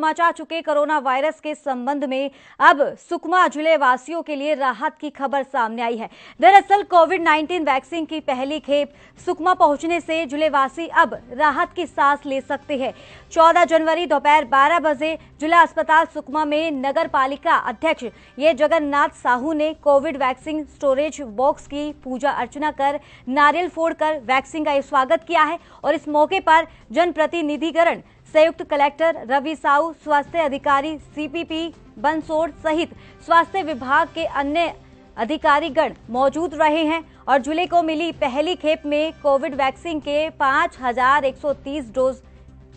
मचा चुके corona virus के संबंध में अब सुकमा जिले वासियों के लिए राहत की खबर सामने आई है। दरअसल कोविड-19 वैक्सीन की पहली खेप सुकमा पहुंचने से जिले वासी अब राहत की सांस ले सकते हैं। 14 जनवरी दोपहर 12 बजे जिला अस्पताल सुकमा में नगर पालिका अध्यक्ष ये जगन्नाथ साहू ने कोविड वैक्सीन स्टोरेज बॉक्स की पूजा अर्चना कर नारियल फोड़कर वैक्सीन का स्वागत किया है और इस मौके पर जनप्रतिनिधिगण, संयुक्त कलेक्टर रवि साहू, स्वास्थ्य अधिकारी सीपीपी बंसोड़ सहित स्वास्थ्य विभाग के अन्य अधिकारीगण मौजूद रहे हैं और जिले को मिली पहली खेप में कोविड वैक्सीन के 5130 डोज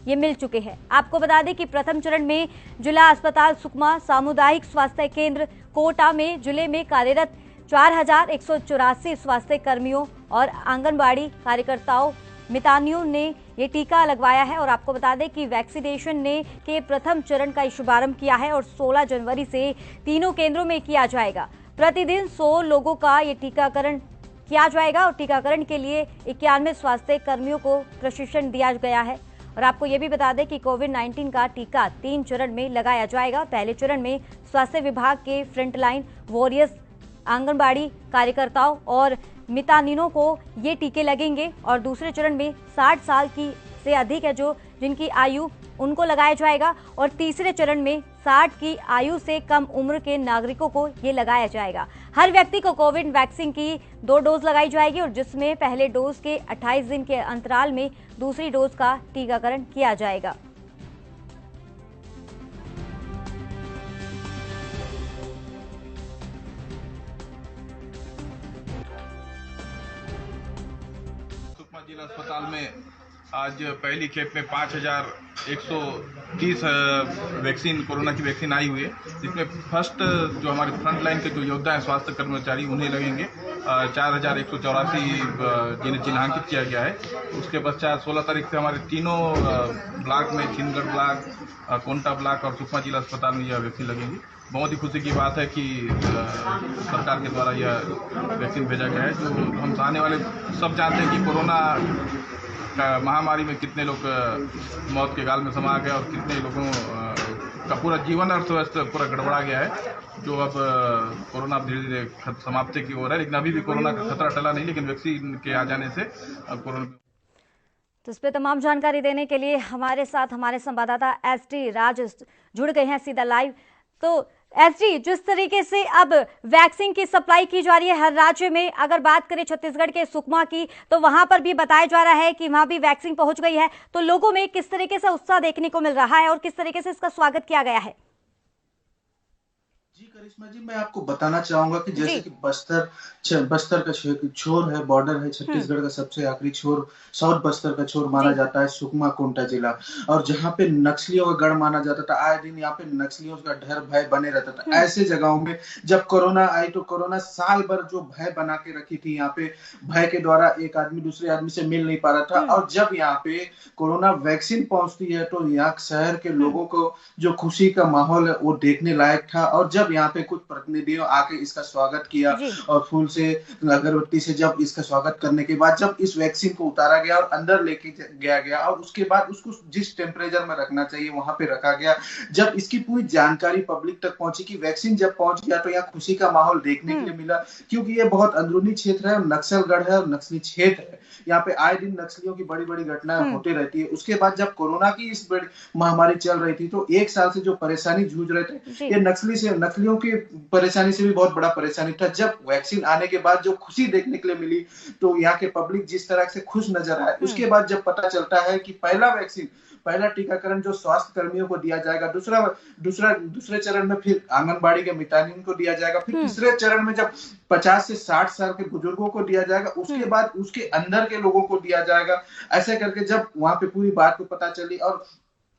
ये मिल चुके हैं। आपको बता दें कि प्रथम चरण में जिला अस्पताल सुकमा, सामुदायिक स्वास्थ्य केंद्र कोटा में जिले में कार्यरत 4184 स्वास्थ्य कर्मियों और आंगनबाड़ी कार्यकर्ताओं मितानियों ने ये टीका लगवाया है और आपको बता दें कि वैक्सीनेशन ने के प्रथम चरण का शुभारंभ किया है और 16 जनवरी से तीनों केंद्रों में किया जाएगा। प्रतिदिन 100 लोगों का ये टीकाकरण किया जाएगा और टीकाकरण के लिए 91 स्वास्थ्य कर्मियों को प्रशिक्षण दिया गया है। और आपको ये भी बता दें कि कोविड-19 का टीका 3 चरण में लगाया जाएगा। पहले चरण में स्वास्थ्य विभाग के फ्रंटलाइन वॉरियर्स, आंगनबाड़ी कार्यकर्ताओं और मितानिनों को ये टीके लगेंगे और दूसरे चरण में 60 साल की से अधिक है जिनकी आयु उनको लगाया जाएगा और तीसरे चरण में 60 की आयु से कम उम्र के नागरिकों को ये लगाया जाएगा। हर व्यक्ति को कोविड वैक्सीन की 2 डोज लगाई जाएगी और जिसमें पहले डोज के 28 दिन के अंतराल में दूसरी डोज का टीकाकरण किया जाएगा। जिला अस्पताल में आज पहली खेप में 5130 वैक्सीन, कोरोना की वैक्सीन आई हुई है। इसमें फर्स्ट जो हमारे फ्रंट लाइन के जो योद्धा हैं, स्वास्थ्य कर्मचारी, उन्हें लगेंगे 4184 जिन्हें चिन्हांकित किया गया है। उसके पश्चात 16 तारीख से हमारे तीनों ब्लॉक में, छिंदगढ़ ब्लॉक, कोंटा ब्लॉक और सुकमा जिला अस्पताल में यह वैक्सीन लगेंगी। बहुत ही खुशी की बात है कि सरकार के द्वारा यह वैक्सीन भेजा गया है। जो हम चाहने वाले सब जानते हैं कि कोरोना महामारी में कितने लोग मौत के गाल में समा गए और कितने लोगों का पूरा जीवन अर्थव्यवस्था पूरा गड़बड़ा गया है। जो अब कोरोना धीरे धीरे समाप्ति की ओर है, लेकिन अभी भी कोरोना का खतरा टला नहीं, लेकिन वैक्सीन के आ जाने से अब कोरोना। तो इस पर तमाम जानकारी देने के लिए हमारे साथ हमारे संवाददाता एसडी राज जुड़ गए हैं सीधा लाइव। तो एसडी, जिस तरीके से अब वैक्सीन की सप्लाई की जा रही है हर राज्य में, अगर बात करें छत्तीसगढ़ के सुकमा की, तो वहां पर भी बताया जा रहा है कि वहां भी वैक्सीन पहुंच गई है। तो लोगों में किस तरीके से उत्साह देखने को मिल रहा है और किस तरीके से इसका स्वागत किया गया है? जी करिश्मा जी, मैं आपको बताना चाहूंगा कि जैसे कि बस्तर का छोर है, बॉर्डर है, छत्तीसगढ़ का सबसे आखिरी छोर, साउथ बस्तर का छोर माना जाता है सुकमा कोंटा जिला, और जहाँ पे नक्सलियों का गढ़ माना जाता था। आए दिन यहाँ पे नक्सलियों का डर भय बने रहता था। ऐसे जगहों में जब कोरोना आई तो कोरोना साल भर जो भय बना के रखी थी, यहाँ पे भय के द्वारा एक आदमी दूसरे आदमी से मिल नहीं पा रहा था। और जब यहाँ पे कोरोना वैक्सीन पहुंचती है तो यहाँ शहर के लोगों को जो खुशी का माहौल है वो देखने लायक था। और जब यहाँ पे कुछ प्रतिनिधियों आके इसका स्वागत किया और फूल से, अगरबत्ती से जब इसका स्वागत करने के बाद जब इस वैक्सीन को उतारा गया और अंदर लेके गया और उसके बाद उसको जिस टेम्परेचर में रखना चाहिए वहां पे रखा गया, जब इसकी पूरी जानकारी पब्लिक तक पहुंची कि वैक्सीन जब पहुंच गया, तो यहाँ खुशी का माहौल देखने के लिए मिला। क्योंकि ये बहुत अंदरूनी क्षेत्र है, नक्सलगढ़ है और नक्सली क्षेत्र है। यहाँ पे आए दिन नक्सलियों की बड़ी बड़ी घटनाएं होती रहती है। उसके बाद जब कोरोना की इस बड़ी महामारी चल रही थी तो एक साल से जो परेशानी जूझ रहे थे, ये नक्सलियों की परेशानी से भी बहुत बड़ा परेशानी था। जब वैक्सीन आने के बाद जो खुशी देखने के लिए मिली, तो यहाँ के पब्लिक जिस तरह से खुश नजर आए। उसके बाद जब पता चलता है कि पहला टीकाकरण जो स्वास्थ्य कर्मियों को दिया जाएगा, दूसरे चरण में फिर आंगनबाड़ी के मितानिन को दिया जाएगा, फिर तीसरे चरण में जब 50 से 60 साल के बुजुर्गों को दिया जाएगा, उसके बाद उसके अंदर के लोगों को दिया जाएगा। ऐसे करके जब वहां पे पूरी बात को पता चली, और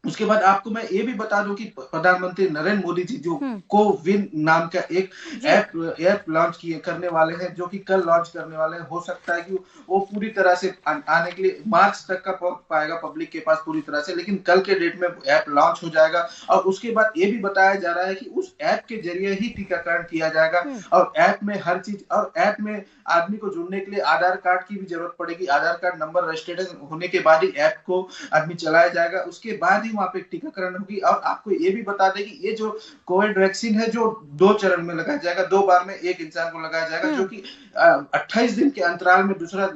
उसके बाद आपको मैं ये भी बता दूं कि प्रधानमंत्री नरेंद्र मोदी जी जो कोविन नाम का एक ऐप लॉन्च करने वाले हैं, जो कि कल लॉन्च करने वाले हैं। हो सकता है कि वो पूरी तरह से आने के लिए मार्च तक का पहुंच पाएगा पब्लिक के पास पूरी तरह से, लेकिन कल के डेट में ऐप लॉन्च हो जाएगा। और उसके बाद ये भी बताया जा रहा है कि उस ऐप के जरिए ही टीकाकरण किया जाएगा। और ऐप में हर चीज, और ऐप में आदमी को जुड़ने के लिए आधार कार्ड की भी जरूरत पड़ेगी। आधार कार्ड नंबर रजिस्टर्ड होने के बाद ही ऐप को आदमी चलाया जाएगा। उसके बाद ही वहाँ पे टीकाकरण होगी। और आपको ये भी बता दें कि ये जो कोविड वैक्सीन है जो 2 चरण में लगाया जाएगा, 2 बार में एक इंसान को लगाया जाएगा, जो कि 28 दिन के अंतराल में दूसरा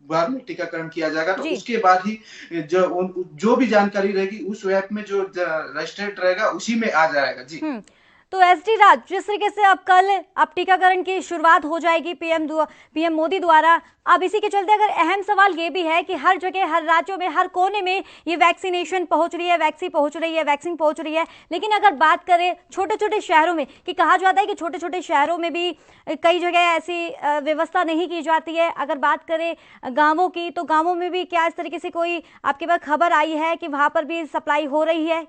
बार में टीकाकरण किया जाएगा। तो उसके बाद ही जो भी जानकारी रहेगी उस ऐप में जो रजिस्टर्ड रहेगा उसी में आ जाएगा। जी तो एसडी राज, जिस तरीके से अब टीकाकरण की शुरुआत हो जाएगी पीएम मोदी द्वारा, अब इसी के चलते अगर अहम सवाल ये भी है कि हर जगह, हर राज्यों में, हर कोने में ये वैक्सीनेशन पहुंच रही है, वैक्सीन पहुंच रही है, लेकिन अगर बात करें छोटे छोटे शहरों में, कि कहा जाता है कि छोटे छोटे शहरों में भी कई जगह ऐसी व्यवस्था नहीं की जाती है। अगर बात करें गाँवों की, तो गाँवों में भी क्या इस तरीके से कोई आपके पास खबर आई है कि वहां पर भी सप्लाई हो रही है?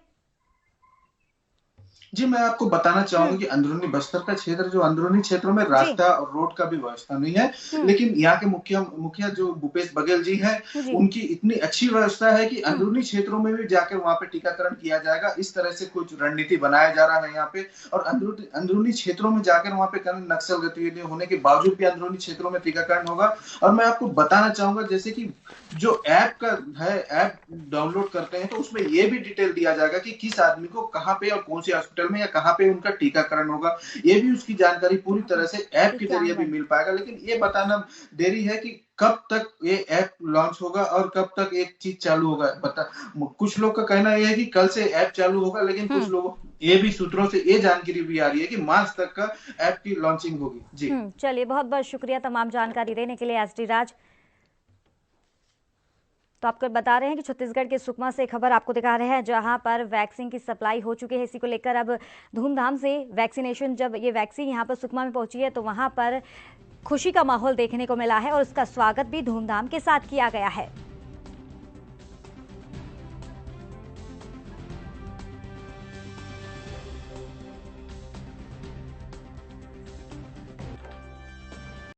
जी, मैं आपको बताना चाहूंगा कि अंदरूनी बस्तर का क्षेत्र, जो अंदरूनी क्षेत्रों में रास्ता और रोड का भी व्यवस्था नहीं है, लेकिन यहाँ के मुखिया जो भूपेश बघेल जी हैं, उनकी इतनी अच्छी व्यवस्था है कि अंदरूनी क्षेत्रों में भी जाकर वहाँ पे टीकाकरण किया जाएगा। इस तरह से कुछ रणनीति बनाया जा रहा है यहाँ पे, और अंदरूनी क्षेत्रों में जाकर वहाँ पे नक्सल गतिविधि होने के बावजूद भी अंदरूनी क्षेत्रों में टीकाकरण होगा। और मैं आपको बताना चाहूंगा, जैसे कि जो ऐप का है, ऐप डाउनलोड करते हैं तो उसमें ये भी डिटेल दिया जाएगा कि किस आदमी को कहाँ पे और कौन सी हॉस्पिटल में या कहाँ पे उनका टीकाकरण होगा। ये भी उसकी जानकारी पूरी तरह से ऐप के जरिए भी मिल पाएगा। लेकिन ये बताना देरी है कि कब तक ये ऐप लॉन्च होगा और कब तक एक चीज चालू होगा। कुछ लोग का कहना यह है कि कल से ऐप चालू होगा, लेकिन कुछ लोगों ये भी सूत्रों से ये जानकारी भी आ रही है कि मार्च तक का ऐप की लॉन्चिंग होगी। जी चलिए, बहुत बहुत शुक्रिया तमाम जानकारी देने के लिए एसडी राज। तो आपको बता रहे हैं कि छत्तीसगढ़ के सुकमा से खबर आपको दिखा रहे हैं, जहां पर वैक्सीन की सप्लाई हो चुकी है। इसी को लेकर अब धूमधाम से वैक्सीनेशन, जब ये वैक्सीन यहां पर सुकमा में पहुंची है तो वहां पर खुशी का माहौल देखने को मिला है और उसका स्वागत भी धूमधाम के साथ किया गया है।